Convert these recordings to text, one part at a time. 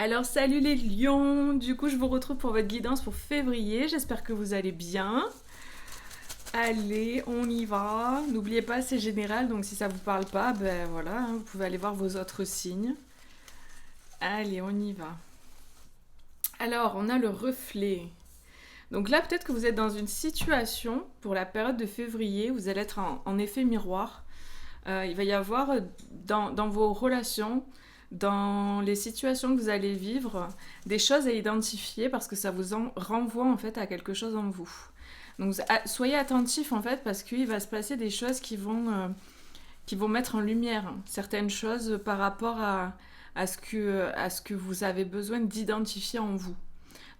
Alors salut les lions, du coup je vous retrouve pour votre guidance pour février, j'espère que vous allez bien. Allez, on y va. N'oubliez pas, c'est général, donc si ça vous parle pas, ben voilà, vous pouvez aller voir vos autres signes. Allez, on y va. Alors, on a le reflet. Donc là, peut-être que vous êtes dans une situation, pour la période de février, vous allez être en effet miroir. Il va y avoir dans vos relations, dans les situations que vous allez vivre, des choses à identifier parce que ça vous renvoie en fait à quelque chose en vous. Donc soyez attentifs en fait parce qu'il va se passer des choses qui vont mettre en lumière certaines choses par rapport à ce que vous avez besoin d'identifier en vous.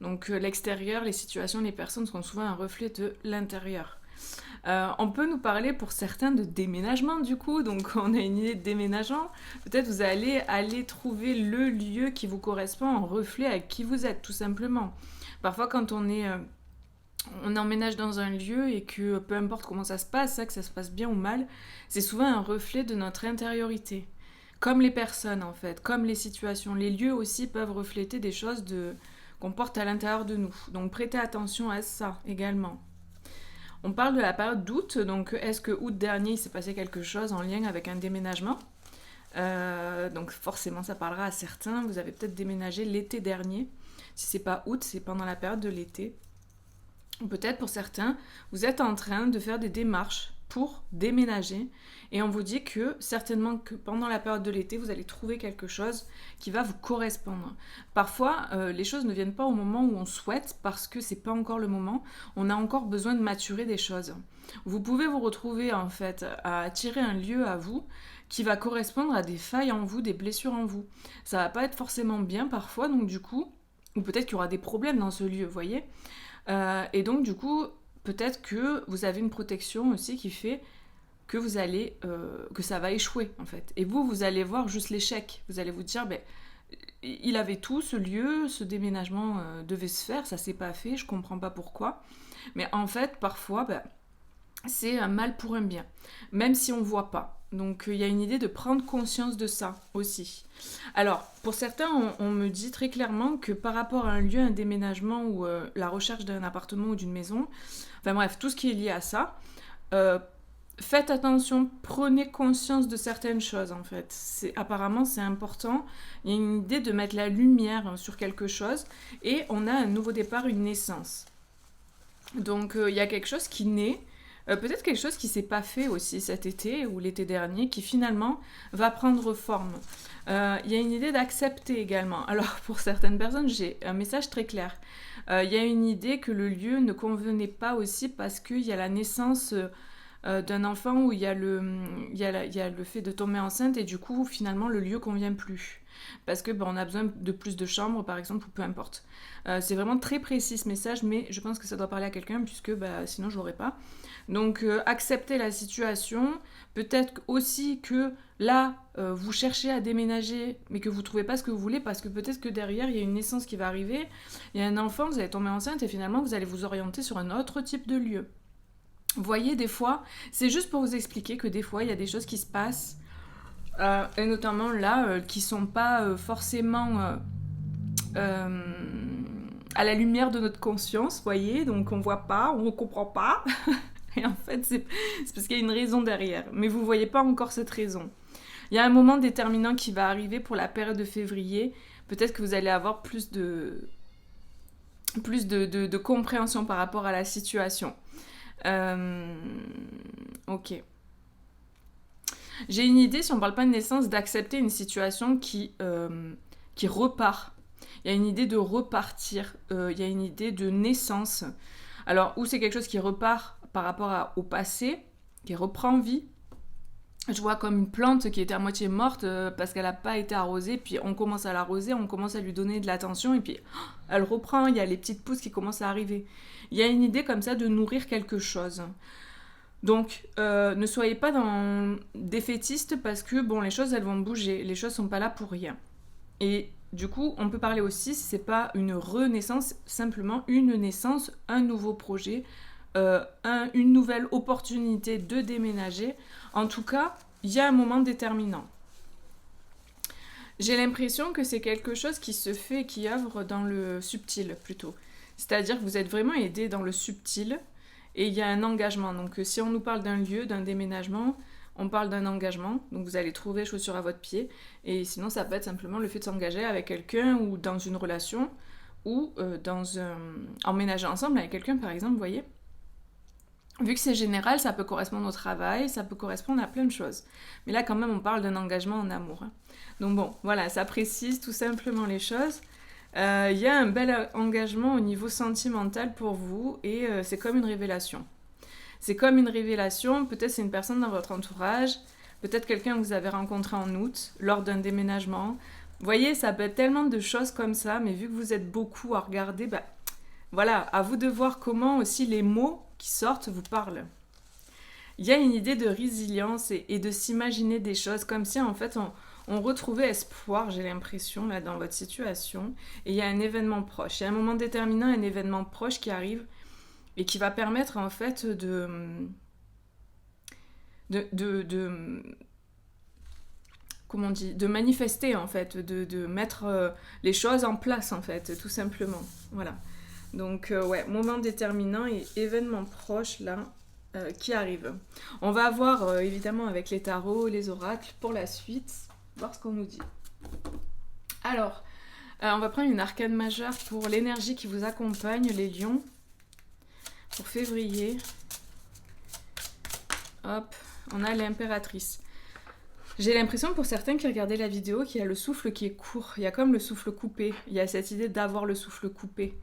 Donc l'extérieur, les situations, les personnes sont souvent un reflet de l'intérieur. On peut nous parler pour certains de déménagement du coup, donc on a une idée de déménagement. Peut-être vous allez aller trouver le lieu qui vous correspond en reflet à qui vous êtes tout simplement. Parfois quand on emménage dans un lieu et que peu importe comment ça se passe, que ça se passe bien ou mal, c'est souvent un reflet de notre intériorité. Comme les personnes en fait, comme les situations, les lieux aussi peuvent refléter des choses qu'on porte à l'intérieur de nous. Donc prêtez attention à ça également. On parle de la période d'août, donc est-ce que août dernier il s'est passé quelque chose en lien avec un déménagement? Donc forcément ça parlera à certains, vous avez peut-être déménagé l'été dernier. Si c'est pas août, c'est pendant la période de l'été. Peut-être pour certains, vous êtes en train de faire des démarches pour déménager et on vous dit que certainement que pendant la période de l'été, vous allez trouver quelque chose qui va vous correspondre. Parfois, les choses ne viennent pas au moment où on souhaite parce que c'est pas encore le moment. On a encore besoin de maturer des choses. Vous pouvez vous retrouver en fait à attirer un lieu à vous qui va correspondre à des failles en vous, des blessures en vous. Ça va pas être forcément bien parfois, donc du coup, ou peut-être qu'il y aura des problèmes dans ce lieu, vous voyez. Et donc, du coup, peut-être que vous avez une protection aussi qui fait que que ça va échouer, en fait. Et vous allez voir juste l'échec. Vous allez vous dire, ben, il avait tout, ce lieu, ce déménagement devait se faire, ça s'est pas fait, je comprends pas pourquoi. Mais en fait, parfois, ben, c'est un mal pour un bien, même si on voit pas. Donc il y a une idée de prendre conscience de ça aussi. Alors, pour certains, on me dit très clairement que par rapport à un lieu, un déménagement ou la recherche d'un appartement ou d'une maison, enfin bref, tout ce qui est lié à ça, euh, faites attention, prenez conscience de certaines choses en fait. Apparemment, c'est important. Il y a une idée de mettre la lumière sur quelque chose et on a un nouveau départ, une naissance. Donc il y a quelque chose qui naît, peut-être quelque chose qui s'est pas fait aussi cet été ou l'été dernier, qui finalement va prendre forme. Il y a une idée d'accepter également. Alors pour certaines personnes, j'ai un message très clair. Il y a une idée que le lieu ne convenait pas aussi parce qu'il y a la naissance d'un enfant où il y a le fait de tomber enceinte et du coup finalement le lieu convient plus parce que on a besoin de plus de chambres par exemple ou peu importe. C'est vraiment très précis ce message mais je pense que ça doit parler à quelqu'un puisque sinon je l'aurais pas. Donc accepter la situation, peut-être aussi que là vous cherchez à déménager mais que vous trouvez pas ce que vous voulez parce que peut-être que derrière il y a une naissance qui va arriver, il y a un enfant, vous allez tomber enceinte et finalement vous allez vous orienter sur un autre type de lieu. Vous voyez, des fois, c'est juste pour vous expliquer que des fois, il y a des choses qui se passent, et notamment là, qui sont pas forcément euh, à la lumière de notre conscience, vous voyez, donc on voit pas, on comprend pas, et en fait, c'est parce qu'il y a une raison derrière, mais vous voyez pas encore cette raison. Il y a un moment déterminant qui va arriver pour la période de février, peut-être que vous allez avoir plus de compréhension par rapport à la situation. Euh, ok. J'ai une idée, si on parle pas de naissance, d'accepter une situation qui repart. Il y a une idée de repartir, il y a une idée de naissance. Alors, ou c'est quelque chose qui repart par rapport au passé, qui reprend vie. Je vois comme une plante qui était à moitié morte parce qu'elle n'a pas été arrosée, puis on commence à l'arroser, on commence à lui donner de l'attention, et puis elle reprend, il y a les petites pousses qui commencent à arriver. Il y a une idée comme ça de nourrir quelque chose. Donc, ne soyez pas dans défaitiste parce que bon, les choses elles vont bouger, les choses sont pas là pour rien. Et du coup, on peut parler aussi, si c'est pas une renaissance, simplement une naissance, un nouveau projet, une nouvelle opportunité de déménager. En tout cas, il y a un moment déterminant. J'ai l'impression que c'est quelque chose qui se fait, qui œuvre dans le subtil plutôt. C'est-à-dire que vous êtes vraiment aidé dans le subtil et il y a un engagement. Donc si on nous parle d'un lieu, d'un déménagement, on parle d'un engagement. Donc vous allez trouver chaussures à votre pied. Et sinon ça peut être simplement le fait de s'engager avec quelqu'un ou dans une relation ou emménager ensemble avec quelqu'un par exemple, vous voyez. Vu que c'est général, ça peut correspondre au travail, ça peut correspondre à plein de choses. Mais là, quand même, on parle d'un engagement en amour. Hein. Donc bon, voilà, ça précise tout simplement les choses. Il y a un bel engagement au niveau sentimental pour vous et c'est comme une révélation. C'est comme une révélation, peut-être c'est une personne dans votre entourage, peut-être quelqu'un que vous avez rencontré en août, lors d'un déménagement. Vous voyez, ça peut être tellement de choses comme ça, mais vu que vous êtes beaucoup à regarder, bah, voilà, à vous de voir comment aussi les mots qui sortent vous parlent. Il y a une idée de résilience et de s'imaginer des choses comme si en fait on retrouvait espoir, j'ai l'impression, là dans votre situation. Et il y a un événement proche. Il y a un moment déterminant, un événement proche qui arrive et qui va permettre en fait comment on dit, de manifester en fait, de mettre les choses en place en fait, tout simplement. Voilà. Donc ouais, moment déterminant et événement proche là qui arrive. On va voir évidemment avec les tarots, les oracles pour la suite, voir ce qu'on nous dit. Alors, on va prendre une arcane majeure pour l'énergie qui vous accompagne, les lions, pour février. Hop, on a l'impératrice. J'ai l'impression pour certains qui regardaient la vidéo qu'il y a le souffle qui est court. Il y a comme le souffle coupé. Il y a cette idée d'avoir le souffle coupé.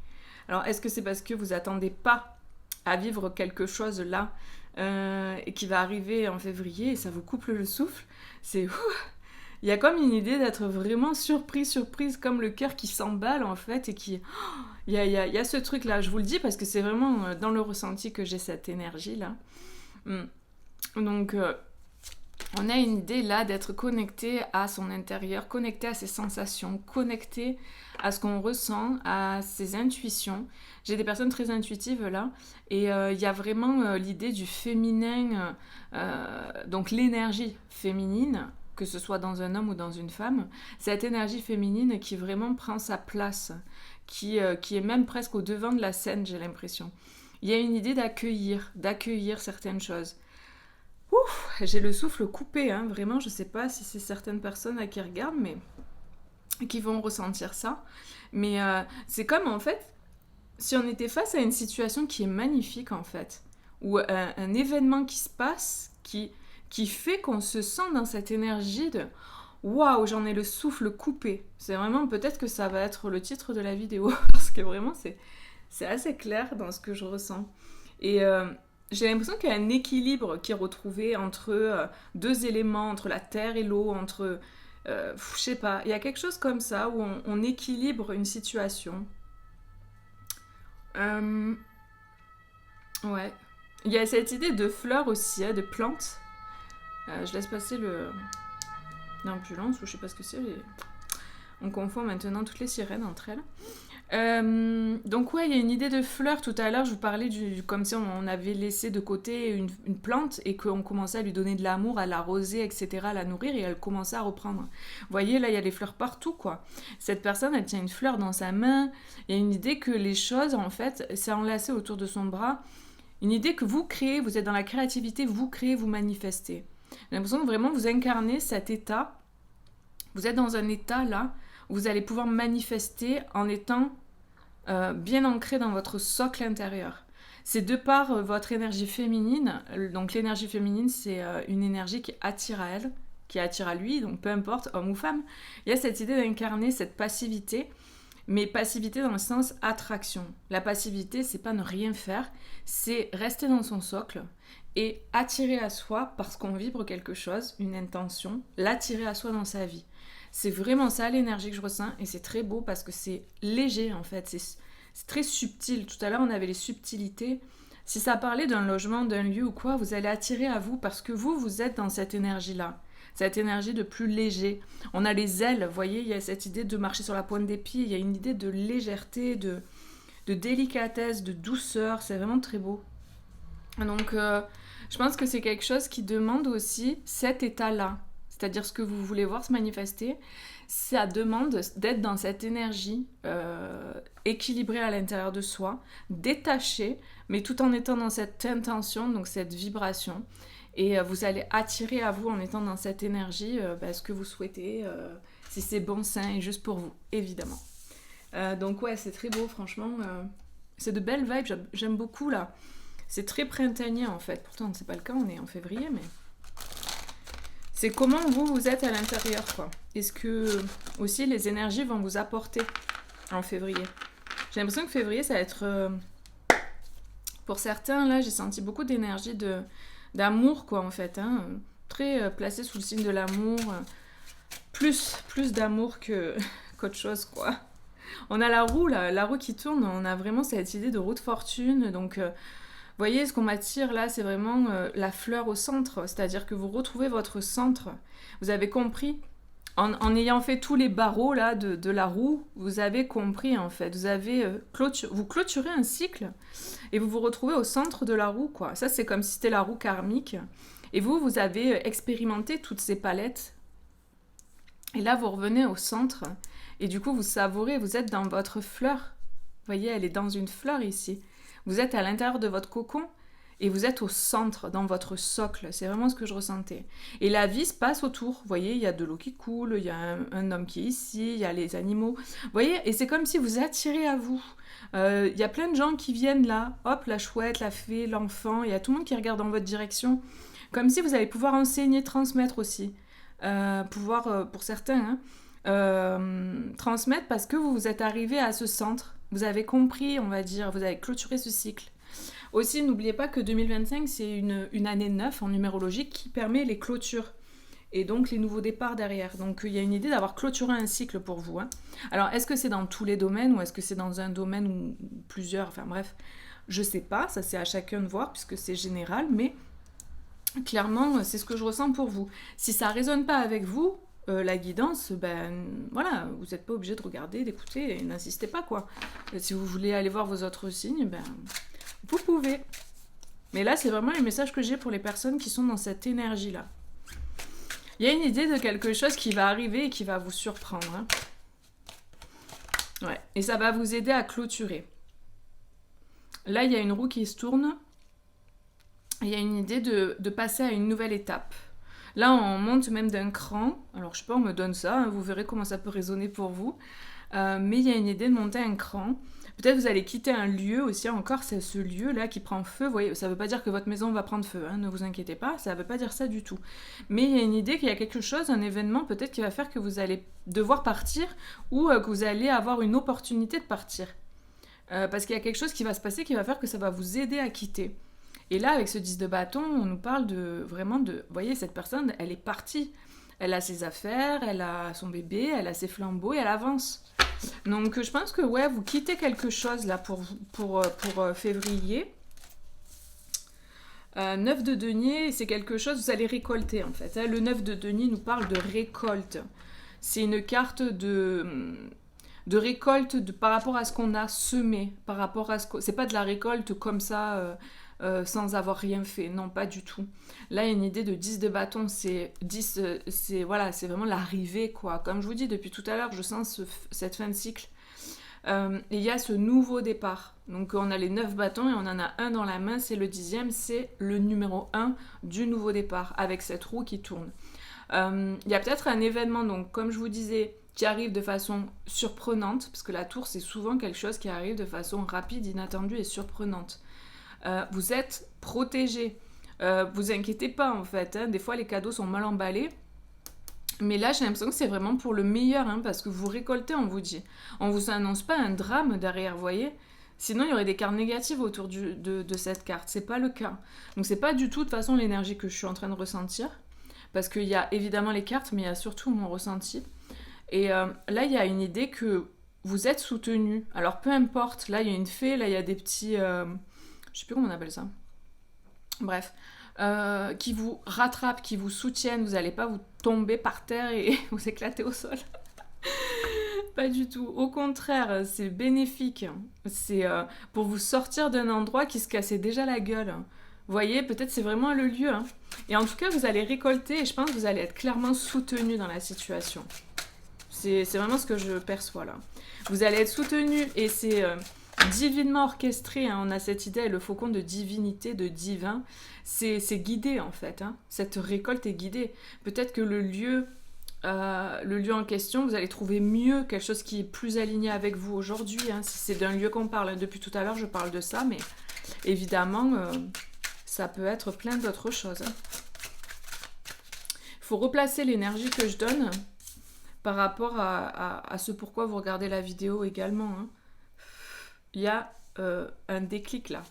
Alors, est-ce que c'est parce que vous attendez pas à vivre quelque chose là et qui va arriver en février et ça vous coupe le souffle? C'est il y a comme une idée d'être vraiment surprise, comme le cœur qui s'emballe en fait et qui... Il y a ce truc là, je vous le dis parce que c'est vraiment dans le ressenti que j'ai cette énergie là. Donc... on a une idée là d'être connecté à son intérieur, connecté à ses sensations, connecté à ce qu'on ressent, à ses intuitions. J'ai des personnes très intuitives là et il y a vraiment l'idée du féminin, donc l'énergie féminine, que ce soit dans un homme ou dans une femme, cette énergie féminine qui vraiment prend sa place, qui est même presque au devant de la scène, j'ai l'impression. Il y a une idée d'accueillir certaines choses. Ouf, j'ai le souffle coupé, hein, vraiment, je sais pas si c'est certaines personnes à qui regardent, mais qui vont ressentir ça. Mais c'est comme, en fait, si on était face à une situation qui est magnifique, en fait, ou un événement qui se passe, qui fait qu'on se sent dans cette énergie de « Waouh, j'en ai le souffle coupé ». C'est vraiment, peut-être que ça va être le titre de la vidéo, parce que vraiment, c'est assez clair dans ce que je ressens. Et... j'ai l'impression qu'il y a un équilibre qui est retrouvé entre deux éléments, entre la terre et l'eau, entre... je sais pas, il y a quelque chose comme ça où on équilibre une situation. Ouais. Il y a cette idée de fleurs aussi, de plantes. Je laisse passer l'ambulance, ou je sais pas ce que c'est. On confond maintenant toutes les sirènes entre elles. Donc ouais, il y a une idée de fleurs. Tout à l'heure, je vous parlais comme si on avait laissé de côté une plante et qu'on commençait à lui donner de l'amour, à l'arroser, etc., à la nourrir, et elle commençait à reprendre. Vous voyez, là, il y a les fleurs partout, quoi. Cette personne, elle tient une fleur dans sa main. Il y a une idée que les choses, en fait, c'est enlacé autour de son bras. Une idée que vous créez, vous êtes dans la créativité, vous créez, vous manifestez. J'ai l'impression que vraiment vous incarnez cet état. Vous êtes dans un état, là, où vous allez pouvoir manifester en étant bien ancré dans votre socle intérieur. C'est de par votre énergie féminine. Donc l'énergie féminine, c'est une énergie qui attire à elle, qui attire à lui, donc peu importe, homme ou femme. Il y a cette idée d'incarner cette passivité, mais passivité dans le sens attraction. La passivité, c'est pas ne rien faire, c'est rester dans son socle et attirer à soi, parce qu'on vibre quelque chose, une intention, l'attirer à soi dans sa vie. C'est vraiment ça l'énergie que je ressens et c'est très beau parce que c'est léger en fait, c'est très subtil. Tout à l'heure on avait les subtilités. Si ça parlait d'un logement, d'un lieu ou quoi, vous allez attirer à vous parce que vous êtes dans cette énergie-là. Cette énergie de plus léger. On a les ailes, vous voyez, il y a cette idée de marcher sur la pointe des pieds, il y a une idée de légèreté, de délicatesse, de douceur, c'est vraiment très beau. Donc je pense que c'est quelque chose qui demande aussi cet état-là. C'est-à-dire ce que vous voulez voir se manifester, ça demande d'être dans cette énergie équilibrée à l'intérieur de soi, détachée, mais tout en étant dans cette intention, donc cette vibration. Et vous allez attirer à vous en étant dans cette énergie ce que vous souhaitez, si c'est bon, sain et juste pour vous, évidemment. Donc ouais, c'est très beau, franchement. C'est de belles vibes, j'aime beaucoup là. C'est très printanier en fait. Pourtant, c'est pas le cas, on est en février, mais... C'est comment vous êtes à l'intérieur, quoi. Est-ce que aussi les énergies vont vous apporter en février? J'ai l'impression que février, ça va être... pour certains, là, j'ai senti beaucoup d'énergie d'amour, quoi, en fait. Hein. Très placé sous le signe de l'amour. Plus d'amour qu'autre chose, quoi. On a la roue, là, la roue qui tourne. On a vraiment cette idée de roue de fortune. Donc... vous voyez, ce qu'on m'attire là, c'est vraiment la fleur au centre, c'est-à-dire que vous retrouvez votre centre. Vous avez compris, en ayant fait tous les barreaux là de la roue, vous avez compris en fait. Vous avez vous clôturez un cycle et vous vous retrouvez au centre de la roue, quoi. Ça, c'est comme si c'était la roue karmique. Et vous avez expérimenté toutes ces palettes. Et là, vous revenez au centre et du coup, vous savourez, vous êtes dans votre fleur. Vous voyez, elle est dans une fleur ici. Vous êtes à l'intérieur de votre cocon et vous êtes au centre, dans votre socle. C'est vraiment ce que je ressentais. Et la vie se passe autour. Vous voyez, il y a de l'eau qui coule, il y a un homme qui est ici, il y a les animaux. Vous voyez, et c'est comme si vous attirez à vous. Il y a plein de gens qui viennent là. Hop, la chouette, la fée, l'enfant. Il y a tout le monde qui regarde dans votre direction. Comme si vous allez pouvoir enseigner, transmettre aussi. Pour certains, transmettre parce que vous êtes arrivé à ce centre. Vous avez compris, on va dire, vous avez clôturé ce cycle. Aussi, n'oubliez pas que 2025, c'est une année 9 en numérologie qui permet les clôtures et donc les nouveaux départs derrière. Donc, il y a une idée d'avoir clôturé un cycle pour vous. Hein. Alors, est-ce que c'est dans tous les domaines ou est-ce que c'est dans un domaine ou plusieurs? Enfin bref, je sais pas, ça c'est à chacun de voir puisque c'est général, mais clairement, c'est ce que je ressens pour vous. Si ça résonne pas avec vous, la guidance, voilà, vous n'êtes pas obligé de regarder, d'écouter, et n'insistez pas, quoi. Et si vous voulez aller voir vos autres signes, vous pouvez. Mais là, c'est vraiment les messages que j'ai pour les personnes qui sont dans cette énergie-là. Il y a une idée de quelque chose qui va arriver et qui va vous surprendre. Hein. Ouais, et ça va vous aider à clôturer. Là, il y a une roue qui se tourne. Il y a une idée de passer à une nouvelle étape. Là, on monte même d'un cran. Alors, je sais pas, on me donne ça. Hein, vous verrez comment ça peut résonner pour vous. Mais il y a une idée de monter un cran. Peut-être vous allez quitter un lieu aussi. Encore, c'est ce lieu-là qui prend feu. Vous voyez, ça ne veut pas dire que votre maison va prendre feu. Hein, ne vous inquiétez pas. Ça ne veut pas dire ça du tout. Mais il y a une idée qu'il y a quelque chose, un événement peut-être qui va faire que vous allez devoir partir ou que vous allez avoir une opportunité de partir. Parce qu'il y a quelque chose qui va se passer qui va faire que ça va vous aider à quitter. Et là, avec ce 10 de bâton, on nous parle vraiment de... Vous voyez, cette personne, elle est partie. Elle a ses affaires, elle a son bébé, elle a ses flambeaux et elle avance. Donc, je pense que, ouais, vous quittez quelque chose, là, pour février. 9 de denier, c'est quelque chose, vous allez récolter, en fait. Le 9 de denier nous parle de récolte. C'est une carte de récolte par rapport à ce qu'on a semé, par rapport à ce que... C'est pas de la récolte comme ça... sans avoir rien fait, non, pas du tout. Là, il y a une idée de 10 de bâton, c'est 10, c'est vraiment l'arrivée, quoi. Comme je vous dis, depuis tout à l'heure, je sens cette fin de cycle. Et il y a ce nouveau départ. Donc, on a les 9 bâtons et on en a un dans la main, c'est le 10e, c'est le numéro 1 du nouveau départ, avec cette roue qui tourne. Il y a peut-être un événement, donc, comme je vous disais, qui arrive de façon surprenante, parce que la tour, c'est souvent quelque chose qui arrive de façon rapide, inattendue et surprenante. Vous êtes protégé. Vous inquiétez pas en fait. Hein. Des fois les cadeaux sont mal emballés. Mais là j'ai l'impression que c'est vraiment pour le meilleur. Hein, parce que vous récoltez, on vous dit. On vous annonce pas un drame derrière, vous voyez. Sinon il y aurait des cartes négatives autour de cette carte. C'est pas le cas. Donc c'est pas du tout de toute façon l'énergie que je suis en train de ressentir. Parce qu'il y a évidemment les cartes, mais il y a surtout mon ressenti. Et là il y a une idée que vous êtes soutenu. Alors peu importe. Là il y a une fée, là il y a des petits... je sais plus comment on appelle ça. Bref, qui vous rattrapent, qui vous soutiennent, vous n'allez pas vous tomber par terre et vous éclater au sol. Pas du tout. Au contraire, c'est bénéfique. C'est pour vous sortir d'un endroit qui se cassait déjà la gueule. Vous voyez, peut-être c'est vraiment le lieu. Hein. Et en tout cas, vous allez récolter et je pense que vous allez être clairement soutenu dans la situation. C'est vraiment ce que je perçois là. Vous allez être soutenu et c'est divinement orchestré. Hein. On a cette idée, le faucon de divinité, de divin. C'est guidé en fait. Hein. Cette récolte est guidée. Peut-être que le lieu en question, vous allez trouver mieux quelque chose qui est plus aligné avec vous aujourd'hui. Hein. Si c'est d'un lieu qu'on parle, depuis tout à l'heure, je parle de ça, mais évidemment, ça peut être plein d'autres choses. Hein. Il faut replacer l'énergie que je donne par rapport à ce pourquoi vous regardez la vidéo également. Hein. Il y a un déclic là.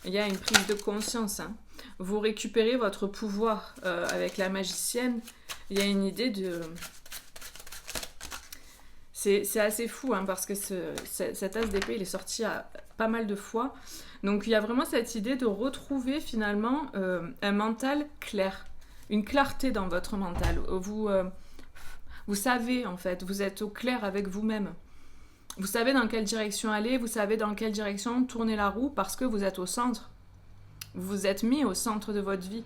Il y a une prise de conscience. Hein. Vous récupérez votre pouvoir avec la magicienne. Il y a une idée de... C'est assez fou hein, parce que cet as d'épée, il est sorti pas mal de fois. Donc il y a vraiment cette idée de retrouver finalement un mental clair. Une clarté dans votre mental. Vous savez en fait, vous êtes au clair avec vous-même. Vous savez dans quelle direction aller, vous savez dans quelle direction tourner la roue parce que vous êtes au centre. Vous vous êtes mis au centre de votre vie.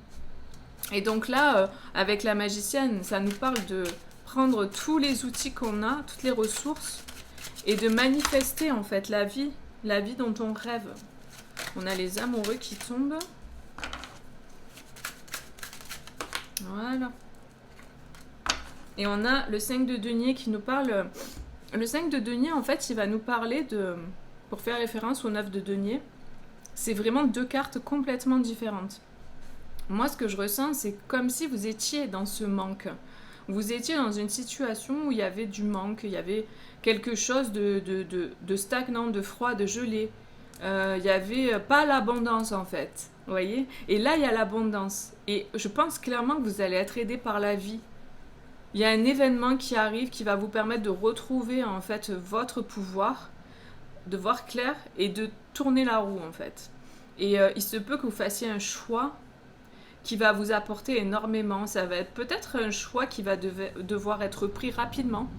Et donc là, avec la magicienne, ça nous parle de prendre tous les outils qu'on a, toutes les ressources, et de manifester en fait la vie dont on rêve. On a les amoureux qui tombent. Voilà. Et on a le 5 de denier qui nous parle... Le 5 de denier, en fait, il va nous parler de... Pour faire référence au 9 de denier, c'est vraiment deux cartes complètement différentes. Moi, ce que je ressens, c'est comme si vous étiez dans ce manque. Vous étiez dans une situation où il y avait du manque, il y avait quelque chose de stagnant, de froid, de gelé. Il n'y avait pas l'abondance, en fait. Vous voyez ? Et là, il y a l'abondance. Et je pense clairement que vous allez être aidé par la vie. Il y a un événement qui arrive qui va vous permettre de retrouver en fait votre pouvoir, de voir clair et de tourner la roue en fait. Et il se peut que vous fassiez un choix qui va vous apporter énormément. Ça va être peut-être un choix qui va devoir être pris rapidement,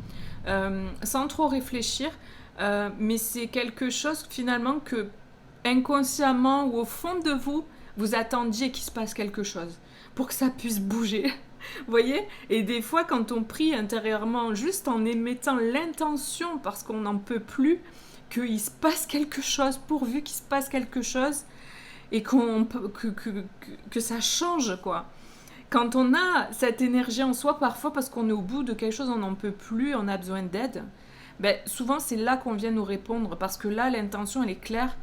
sans trop réfléchir, mais c'est quelque chose finalement que inconsciemment ou au fond de vous, vous attendiez qu'il se passe quelque chose pour que ça puisse bouger. Vous voyez ? Et des fois, quand on prie intérieurement, juste en émettant l'intention, parce qu'on n'en peut plus, qu'il se passe quelque chose, pourvu qu'il se passe quelque chose, et que ça change, quoi. Quand on a cette énergie en soi, parfois parce qu'on est au bout de quelque chose, on n'en peut plus, on a besoin d'aide, ben, souvent c'est là qu'on vient nous répondre, parce que là, l'intention, elle est claire,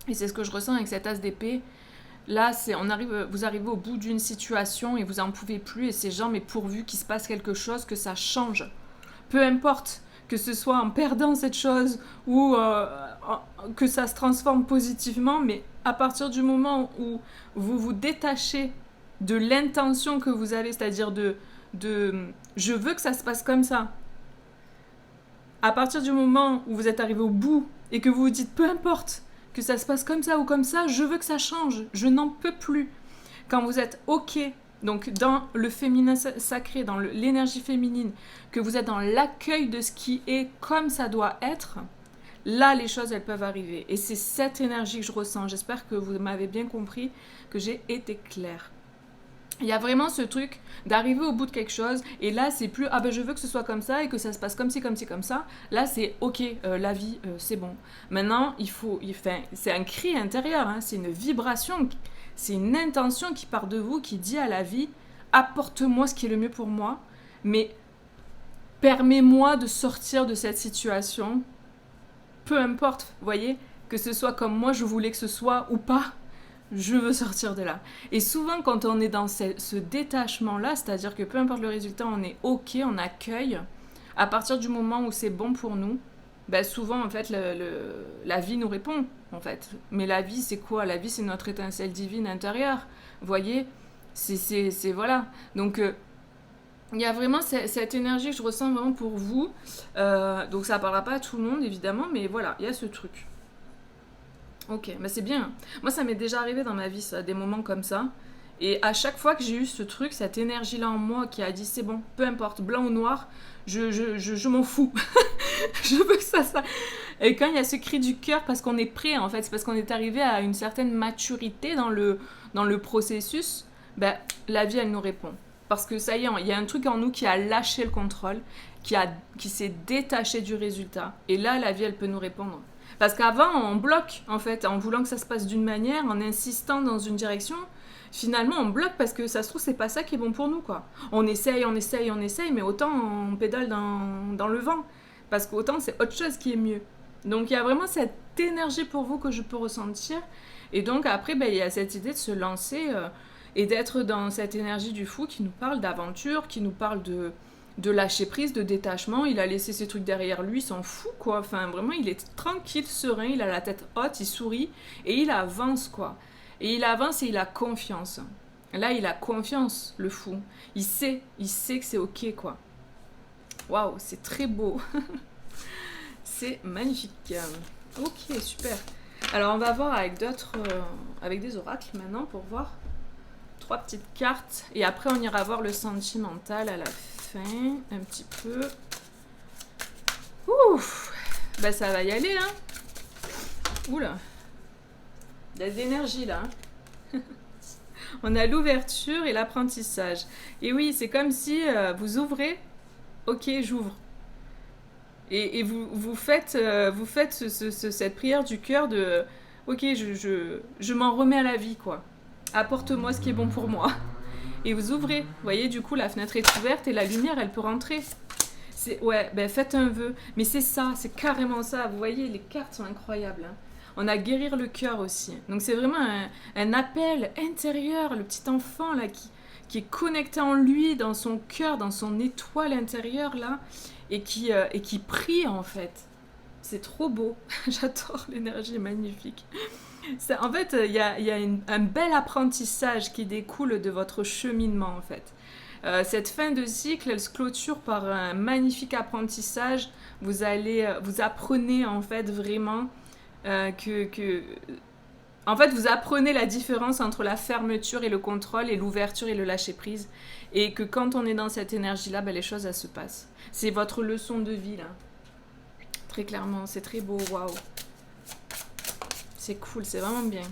et c'est ce que je ressens avec cet as d'épée. Là, vous arrivez au bout d'une situation et vous n'en pouvez plus et c'est genre, mais pourvu qu'il se passe quelque chose, que ça change. Peu importe, que ce soit en perdant cette chose ou que ça se transforme positivement, mais à partir du moment où vous vous détachez de l'intention que vous avez, c'est-à-dire de je veux que ça se passe comme ça. À partir du moment où vous êtes arrivé au bout et que vous vous dites, peu importe, que ça se passe comme ça ou comme ça, je veux que ça change, je n'en peux plus. Quand vous êtes OK, donc dans le féminin sacré, dans l'énergie féminine, que vous êtes dans l'accueil de ce qui est comme ça doit être, là les choses elles peuvent arriver. Et c'est cette énergie que je ressens. J'espère que vous m'avez bien compris, que j'ai été claire. Il y a vraiment ce truc d'arriver au bout de quelque chose et là c'est plus ah ben je veux que ce soit comme ça et que ça se passe comme ci, comme ça. Là c'est ok, la vie c'est bon. Maintenant c'est un cri intérieur, hein, c'est une vibration, c'est une intention qui part de vous qui dit à la vie apporte-moi ce qui est le mieux pour moi, mais permets-moi de sortir de cette situation, peu importe, vous voyez, que ce soit comme moi je voulais que ce soit ou pas. Je veux sortir de là. Et souvent, quand on est dans ce détachement-là, c'est-à-dire que peu importe le résultat, on est OK, on accueille. À partir du moment où c'est bon pour nous, ben souvent, en fait, la vie nous répond, en fait. Mais la vie, c'est quoi ? La vie, c'est notre étincelle divine intérieure. Vous voyez ? C'est voilà. Donc, il y a vraiment cette énergie que je ressens vraiment pour vous. Donc, ça ne parlera pas à tout le monde, évidemment, mais voilà, il y a ce truc. Ok, mais c'est bien. Moi, ça m'est déjà arrivé dans ma vie, ça, des moments comme ça. Et à chaque fois que j'ai eu ce truc, cette énergie-là en moi qui a dit c'est bon, peu importe, blanc ou noir, je m'en fous. Je veux que ça... Et quand il y a ce cri du cœur, parce qu'on est prêt, en fait, c'est parce qu'on est arrivé à une certaine maturité dans le processus, ben, la vie, elle nous répond. Parce que ça y est, il y a un truc en nous qui a lâché le contrôle. qui s'est détaché du résultat. Et là, la vie, elle peut nous répondre. Parce qu'avant, on bloque, en fait, en voulant que ça se passe d'une manière, en insistant dans une direction. Finalement, on bloque parce que ça se trouve, c'est pas ça qui est bon pour nous, quoi. On essaye, mais autant on pédale dans le vent. Parce qu'autant, c'est autre chose qui est mieux. Donc, il y a vraiment cette énergie pour vous que je peux ressentir. Et donc, après, il y a cette idée de se lancer et d'être dans cette énergie du fou qui nous parle d'aventure, qui nous parle de lâcher prise, de détachement. Il a laissé ses trucs derrière lui, il s'en fout, quoi. Enfin, vraiment, il est tranquille, serein, il a la tête haute, il sourit et il avance, quoi. Et il avance et il a confiance. Là, il a confiance, le fou. Il sait que c'est ok, quoi. Waouh, c'est très beau. C'est magnifique. Ok, super. Alors, on va voir avec d'autres, avec des oracles maintenant pour voir 3 petites cartes. Et après, on ira voir le sentimental à la fin, un petit peu. Ouf, bah ça va y aller, hein. Oula. Il y a de l'énergie là. On a l'ouverture et l'apprentissage. Et oui, c'est comme si vous ouvrez. Ok, j'ouvre. Et vous faites cette prière du cœur de ok, je m'en remets à la vie, quoi. Apporte-moi ce qui est bon pour moi. Et vous ouvrez. Vous voyez, du coup, la fenêtre est ouverte et la lumière, elle peut rentrer. Ouais, faites un vœu. Mais c'est ça, c'est carrément ça. Vous voyez, les cartes sont incroyables, hein. On a guérir le cœur aussi. Donc c'est vraiment un appel intérieur, le petit enfant là qui est connecté en lui, dans son cœur, dans son étoile intérieure là, et qui prie en fait. C'est trop beau. J'adore, l'énergie est magnifique. En fait, il y a un bel apprentissage qui découle de votre cheminement en fait. Cette fin de cycle, elle se clôture par un magnifique apprentissage. Vous apprenez en fait vraiment en fait, vous apprenez la différence entre la fermeture et le contrôle et l'ouverture et le lâcher-prise. Et que quand on est dans cette énergie-là, les choses, elles se passent. C'est votre leçon de vie, là. Très clairement, c'est très beau, waouh. C'est cool, c'est vraiment bien.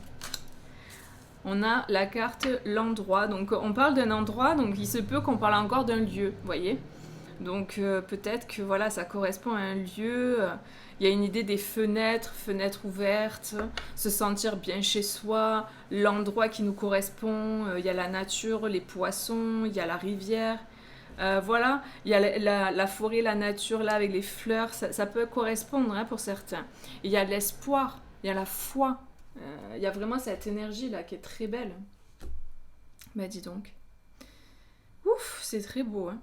On a la carte l'endroit. Donc, on parle d'un endroit, donc il se peut qu'on parle encore d'un lieu, vous voyez. Donc, peut-être que, voilà, ça correspond à un lieu... Il y a une idée des fenêtres ouvertes, se sentir bien chez soi, l'endroit qui nous correspond, il y a la nature, les poissons, il y a la rivière. Voilà, il y a la forêt, la nature là avec les fleurs, ça peut correspondre hein, pour certains. Il y a l'espoir, il y a la foi, il y a vraiment cette énergie là qui est très belle. Bah dis donc. Ouf, c'est très beau hein.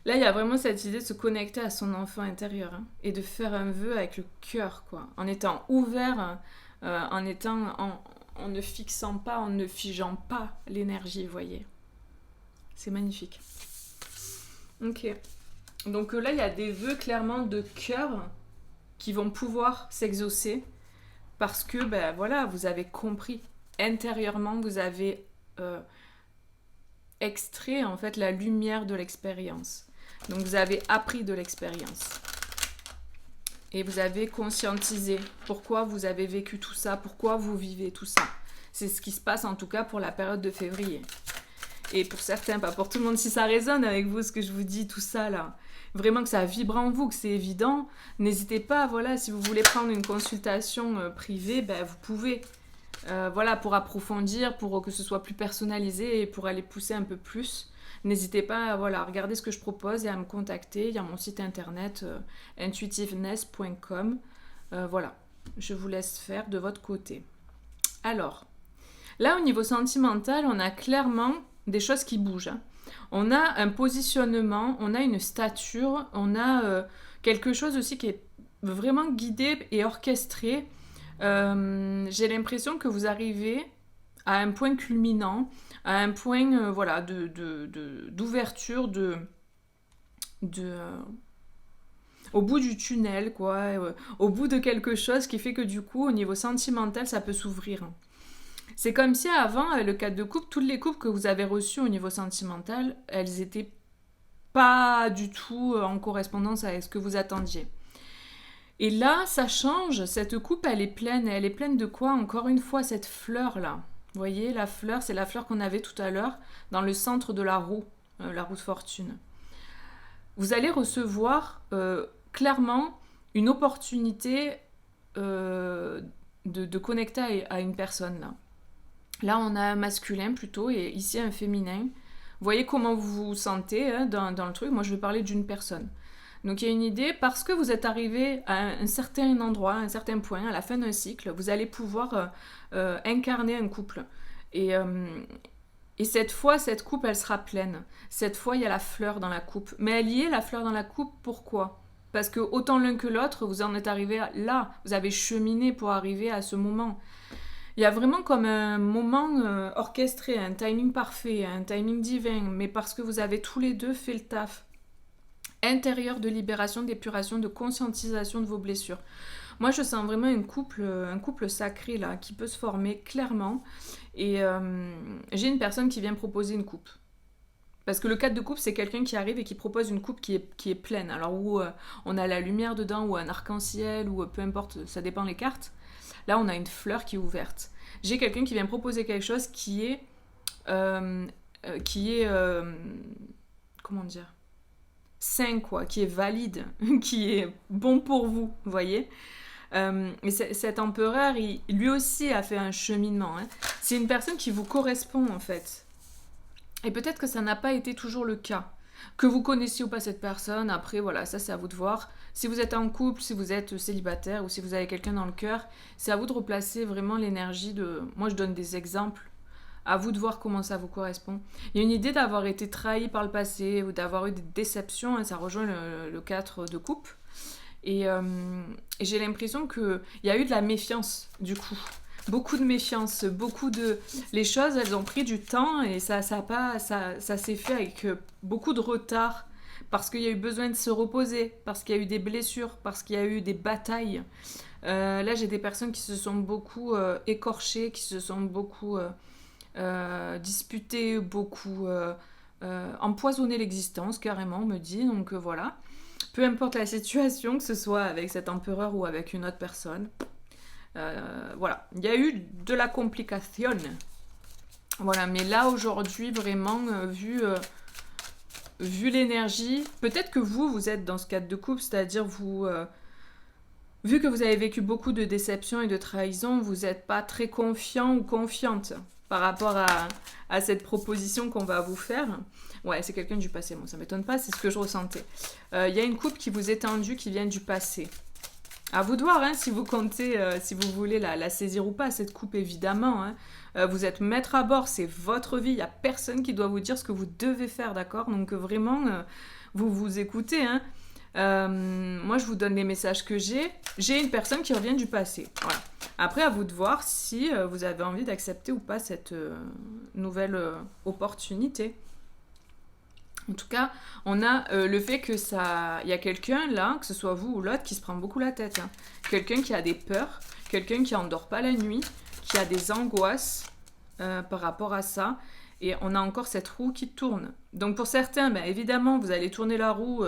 Là, il y a vraiment cette idée de se connecter à son enfant intérieur hein, et de faire un vœu avec le cœur, quoi, en étant ouvert, en ne fixant pas, en ne figeant pas l'énergie, vous voyez. C'est magnifique. Ok. Donc là, il y a des vœux clairement de cœur qui vont pouvoir s'exaucer parce que, voilà, vous avez compris intérieurement, vous avez extrait en fait la lumière de l'expérience. Donc vous avez appris de l'expérience. Et vous avez conscientisé pourquoi vous avez vécu tout ça, pourquoi vous vivez tout ça. C'est ce qui se passe en tout cas pour la période de février. Et pour certains, pas pour tout le monde, si ça résonne avec vous, ce que je vous dis, tout ça là, vraiment que ça vibre en vous, que c'est évident, n'hésitez pas, voilà, si vous voulez prendre une consultation privée, vous pouvez. Voilà, pour approfondir, pour que ce soit plus personnalisé et pour aller pousser un peu plus. N'hésitez pas à regarder ce que je propose et à me contacter. Il y a mon site internet intuitiveness.com. Voilà, je vous laisse faire de votre côté. Alors, là au niveau sentimental, on a clairement des choses qui bougent. Hein. On a un positionnement, on a une stature, on a quelque chose aussi qui est vraiment guidé et orchestré. J'ai l'impression que vous arrivez à un point culminant, à un point d'ouverture, au bout du tunnel, quoi, au bout de quelque chose qui fait que du coup, au niveau sentimental, ça peut s'ouvrir. C'est comme si avant, le 4 de coupe, toutes les coupes que vous avez reçues au niveau sentimental, elles étaient pas du tout en correspondance avec ce que vous attendiez. Et là, ça change, cette coupe, elle est pleine de quoi? Encore une fois, cette fleur-là. Vous voyez, la fleur, c'est la fleur qu'on avait tout à l'heure dans le centre de la roue de fortune. vous allez recevoir clairement une opportunité de connecter à une personne là. Là, on a un masculin plutôt et ici un féminin. Vous voyez comment vous vous sentez hein, dans le truc. Moi, je vais parler d'une personne. Donc, il y a une idée, parce que vous êtes arrivé à un certain endroit, à un certain point, à la fin d'un cycle, vous allez pouvoir incarner un couple. Et, et cette fois, cette coupe, elle sera pleine. Cette fois, il y a la fleur dans la coupe. Mais elle y est, la fleur dans la coupe, pourquoi ? Parce que autant l'un que l'autre, vous en êtes arrivé là. Vous avez cheminé pour arriver à ce moment. Il y a vraiment comme un moment orchestré, un timing parfait, un timing divin, mais parce que vous avez tous les deux fait le taf intérieur de libération, d'épuration, de conscientisation de vos blessures. Moi, je sens vraiment un couple sacré là, qui peut se former clairement. Et j'ai une personne qui vient proposer une coupe. Parce que le cadre de coupe, c'est quelqu'un qui arrive et qui propose une coupe qui est pleine. Alors où on a la lumière dedans, ou un arc-en-ciel, ou peu importe, ça dépend les cartes. Là, on a une fleur qui est ouverte. J'ai quelqu'un qui vient proposer quelque chose qui est... comment dire, sain, quoi, qui est valide, qui est bon pour vous, vous voyez. Et cet empereur, lui aussi a fait un cheminement. Hein. C'est une personne qui vous correspond, en fait. Et peut-être que ça n'a pas été toujours le cas. Que vous connaissiez ou pas cette personne, après, voilà, ça c'est à vous de voir. Si vous êtes en couple, si vous êtes célibataire ou si vous avez quelqu'un dans le cœur, c'est à vous de replacer vraiment l'énergie de... Moi, je donne des exemples. À vous de voir comment ça vous correspond. Il y a une idée d'avoir été trahi par le passé ou d'avoir eu des déceptions, hein, ça rejoint le 4 de coupe. Et j'ai l'impression qu'il y a eu de la méfiance, du coup. Beaucoup de méfiance, beaucoup de... Les choses, elles ont pris du temps et ça s'est fait avec beaucoup de retard. Parce qu'il y a eu besoin de se reposer, parce qu'il y a eu des blessures, parce qu'il y a eu des batailles. Là, j'ai des personnes qui se sont beaucoup écorchées, qui se sont beaucoup... disputer, beaucoup empoisonner l'existence, carrément, on me dit. Donc voilà. Peu importe la situation, que ce soit avec cet empereur ou avec une autre personne. Voilà. Il y a eu de la complication. Voilà. Mais là, aujourd'hui, vraiment, vu l'énergie, peut-être que vous êtes dans ce cadre de couple, c'est-à-dire vous... vu que vous avez vécu beaucoup de déceptions et de trahisons, vous n'êtes pas très confiant ou confiante par rapport à cette proposition qu'on va vous faire. Ouais, c'est quelqu'un du passé, bon, ça m'étonne pas, c'est ce que je ressentais. Il y a une coupe qui vous est tendue, qui vient du passé. À vous de voir, hein, si vous comptez, si vous voulez la saisir ou pas, cette coupe, évidemment. Hein. Vous êtes maître à bord, c'est votre vie, il n'y a personne qui doit vous dire ce que vous devez faire, d'accord ? Donc vraiment, vous vous écoutez, hein. Moi, je vous donne les messages que j'ai. J'ai une personne qui revient du passé. Voilà. Après, à vous de voir si vous avez envie d'accepter ou pas cette nouvelle opportunité. En tout cas, on a le fait que ça... Il y a quelqu'un là, que ce soit vous ou l'autre, qui se prend beaucoup la tête. Hein. Quelqu'un qui a des peurs, quelqu'un qui n'endort pas la nuit, qui a des angoisses par rapport à ça. Et on a encore cette roue qui tourne. Donc pour certains, ben, évidemment, vous allez tourner la roue...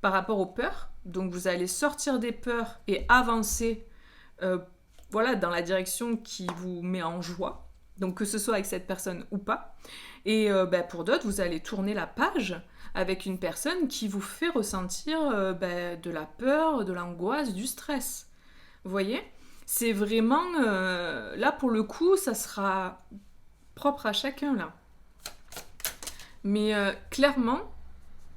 par rapport aux peurs, donc vous allez sortir des peurs et avancer voilà, dans la direction qui vous met en joie, donc que ce soit avec cette personne ou pas. Et pour d'autres, vous allez tourner la page avec une personne qui vous fait ressentir de la peur, de l'angoisse, du stress. Vous voyez ? C'est vraiment... là, pour le coup, ça sera propre à chacun, là. Mais clairement...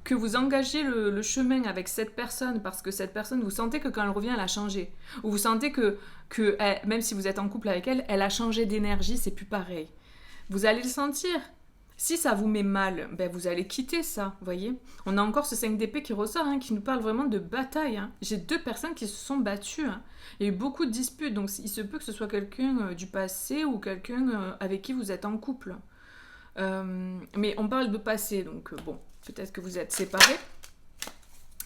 que vous engagez le chemin avec cette personne parce que cette personne, vous sentez que quand elle revient, elle a changé. Ou vous sentez que elle, même si vous êtes en couple avec elle, elle a changé d'énergie, c'est plus pareil. Vous allez le sentir. Si ça vous met mal, ben vous allez quitter ça, vous voyez. On a encore ce 5 d'épée qui ressort, hein, qui nous parle vraiment de bataille. Hein. J'ai 2 personnes qui se sont battues. Hein. Il y a eu beaucoup de disputes, donc il se peut que ce soit quelqu'un du passé ou quelqu'un avec qui vous êtes en couple. Mais on parle de passé, donc bon, peut-être que vous êtes séparés.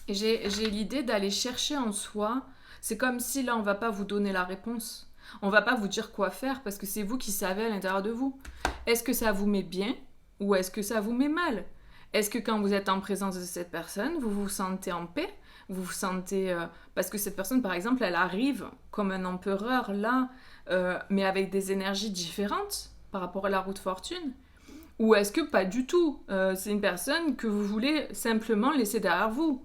Et j'ai l'idée d'aller chercher en soi. C'est comme si là, on va pas vous donner la réponse. On va pas vous dire quoi faire parce que c'est vous qui savez à l'intérieur de vous. Est-ce que ça vous met bien ou est-ce que ça vous met mal ? Est-ce que quand vous êtes en présence de cette personne, vous vous sentez en paix ? Vous vous sentez... parce que cette personne, par exemple, elle arrive comme un empereur là, mais avec des énergies différentes par rapport à la roue de fortune. Ou est-ce que pas du tout? C'est une personne que vous voulez simplement laisser derrière vous.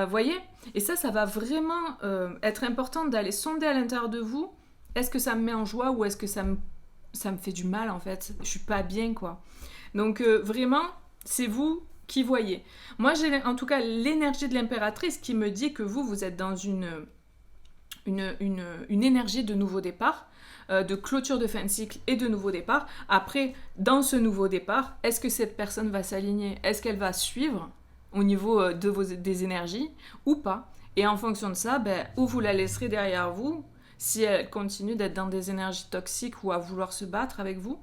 Voyez? Et ça va vraiment être important d'aller sonder à l'intérieur de vous. Est-ce que ça me met en joie ou est-ce que ça me fait du mal en fait? Je suis pas bien quoi. Donc vraiment, c'est vous qui voyez. Moi j'ai en tout cas l'énergie de l'impératrice qui me dit que vous êtes dans une énergie de nouveau départ, de clôture de fin de cycle et de nouveau départ. Après, dans ce nouveau départ, est-ce que cette personne va s'aligner? Est-ce qu'elle va suivre au niveau des énergies ou pas? Et en fonction de ça, ou vous la laisserez derrière vous, si elle continue d'être dans des énergies toxiques ou à vouloir se battre avec vous,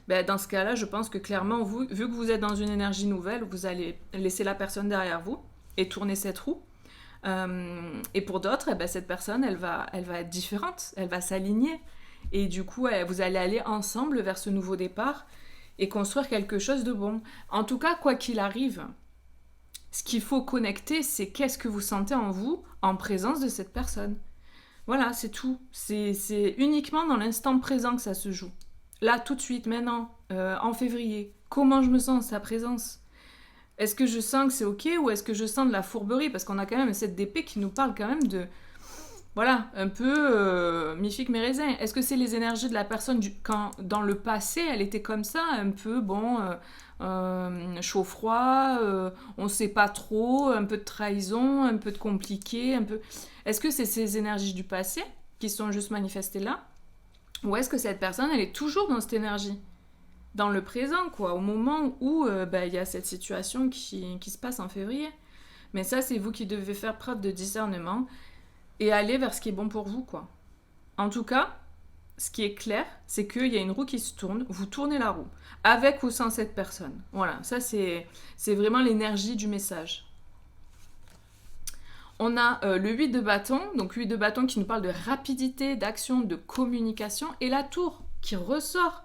dans ce cas-là, je pense que clairement, vu que vous êtes dans une énergie nouvelle, vous allez laisser la personne derrière vous et tourner cette roue. Et pour d'autres, cette personne, elle va être différente, elle va s'aligner. Et du coup, vous allez aller ensemble vers ce nouveau départ et construire quelque chose de bon. En tout cas, quoi qu'il arrive, ce qu'il faut connecter, c'est qu'est-ce que vous sentez en vous en présence de cette personne. Voilà, c'est tout. C'est uniquement dans l'instant présent que ça se joue. Là, tout de suite, maintenant, en février, comment je me sens en sa présence? Est-ce que je sens que c'est ok ou est-ce que je sens de la fourberie? Parce qu'on a quand même cette d'épée qui nous parle quand même de... Voilà, un peu mi-figue mes raisins. Est-ce que c'est les énergies de la personne quand dans le passé, elle était comme ça, un peu, chaud-froid, on ne sait pas trop, un peu de trahison, un peu de compliqué, un peu... Est-ce que c'est ces énergies du passé qui sont juste manifestées là? Ou est-ce que cette personne, elle est toujours dans cette énergie? Dans le présent, quoi, au moment où il y a cette situation qui se passe en février. Mais ça, c'est vous qui devez faire preuve de discernement et aller vers ce qui est bon pour vous, quoi. En tout cas, ce qui est clair, c'est qu'il y a une roue qui se tourne, vous tournez la roue, avec ou sans cette personne. Voilà, ça c'est vraiment l'énergie du message. On a le 8 de bâton, donc 8 de bâton qui nous parle de rapidité, d'action, de communication, et la tour qui ressort.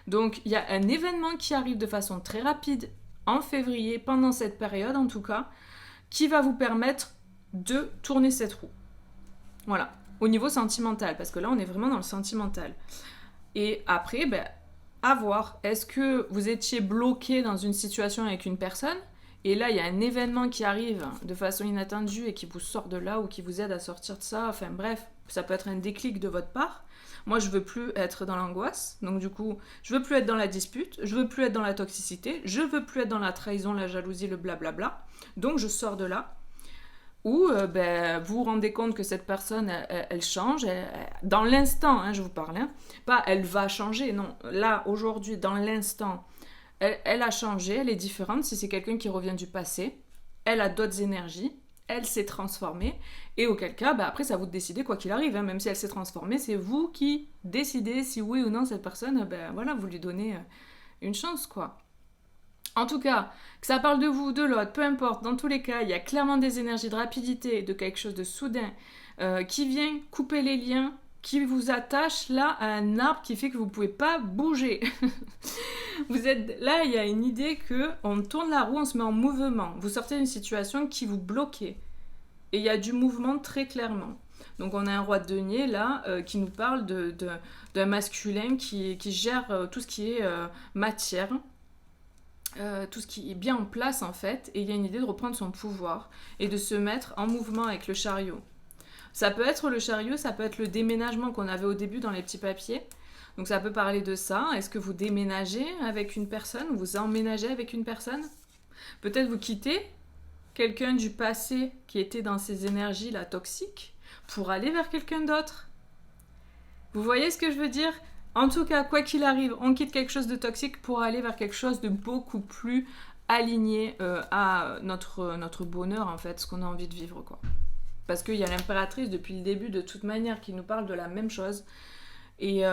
Donc il y a un événement qui arrive de façon très rapide en février, pendant cette période en tout cas, qui va vous permettre de tourner cette roue. Voilà, au niveau sentimental, parce que là on est vraiment dans le sentimental. Et après, à voir, est-ce que vous étiez bloqué dans une situation avec une personne, et là il y a un événement qui arrive de façon inattendue et qui vous sort de là ou qui vous aide à sortir de ça, enfin bref, ça peut être un déclic de votre part. Moi, je veux plus être dans l'angoisse, donc du coup, je veux plus être dans la dispute, je veux plus être dans la toxicité, je veux plus être dans la trahison, la jalousie, le blablabla. Donc, je sors de là. Ou vous vous rendez compte que cette personne, elle change, dans l'instant, je vous parle, pas elle va changer, non. Là, aujourd'hui, dans l'instant, elle a changé, elle est différente. Si c'est quelqu'un qui revient du passé, elle a d'autres énergies, elle s'est transformée, et auquel cas, après, c'est à vous de décider quoi qu'il arrive, même si elle s'est transformée, c'est vous qui décidez si oui ou non cette personne, voilà, vous lui donnez une chance, quoi. En tout cas, que ça parle de vous ou de l'autre, peu importe, dans tous les cas, il y a clairement des énergies de rapidité, de quelque chose de soudain, qui vient couper les liens, qui vous attache là à un arbre qui fait que vous ne pouvez pas bouger. Vous êtes là, il y a une idée que on tourne la roue, on se met en mouvement. Vous sortez d'une situation qui vous bloquait. Et il y a du mouvement très clairement. Donc on a un roi de denier là qui nous parle d'un masculin qui gère tout ce qui est matière, tout ce qui est bien en place en fait. Et il y a une idée de reprendre son pouvoir et de se mettre en mouvement avec le chariot. Ça peut être le chariot, ça peut être le déménagement qu'on avait au début dans les petits papiers. Donc ça peut parler de ça. Est-ce que vous déménagez avec une personne ou vous emménagez avec une personne? Peut-être vous quittez quelqu'un du passé qui était dans ces énergies-là toxiques pour aller vers quelqu'un d'autre. Vous voyez ce que je veux dire? En tout cas, quoi qu'il arrive, on quitte quelque chose de toxique pour aller vers quelque chose de beaucoup plus aligné à notre bonheur, en fait, ce qu'on a envie de vivre, quoi. Parce qu'il y a l'impératrice depuis le début, de toute manière, qui nous parle de la même chose. Et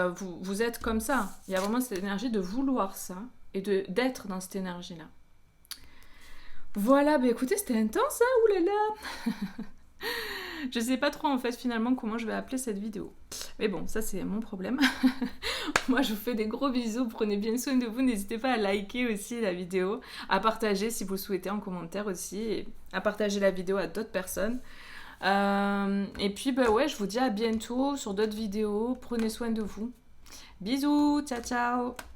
vous êtes comme ça. Il y a vraiment cette énergie de vouloir ça et d'être dans cette énergie-là. Voilà, écoutez, c'était intense, hein, oulala. Je sais pas trop en fait finalement comment je vais appeler cette vidéo. Mais bon, ça c'est mon problème. Moi je vous fais des gros bisous, prenez bien soin de vous, n'hésitez pas à liker aussi la vidéo, à partager si vous le souhaitez en commentaire aussi, et à partager la vidéo à d'autres personnes. Et puis je vous dis à bientôt sur d'autres vidéos, prenez soin de vous. Bisous, ciao ciao.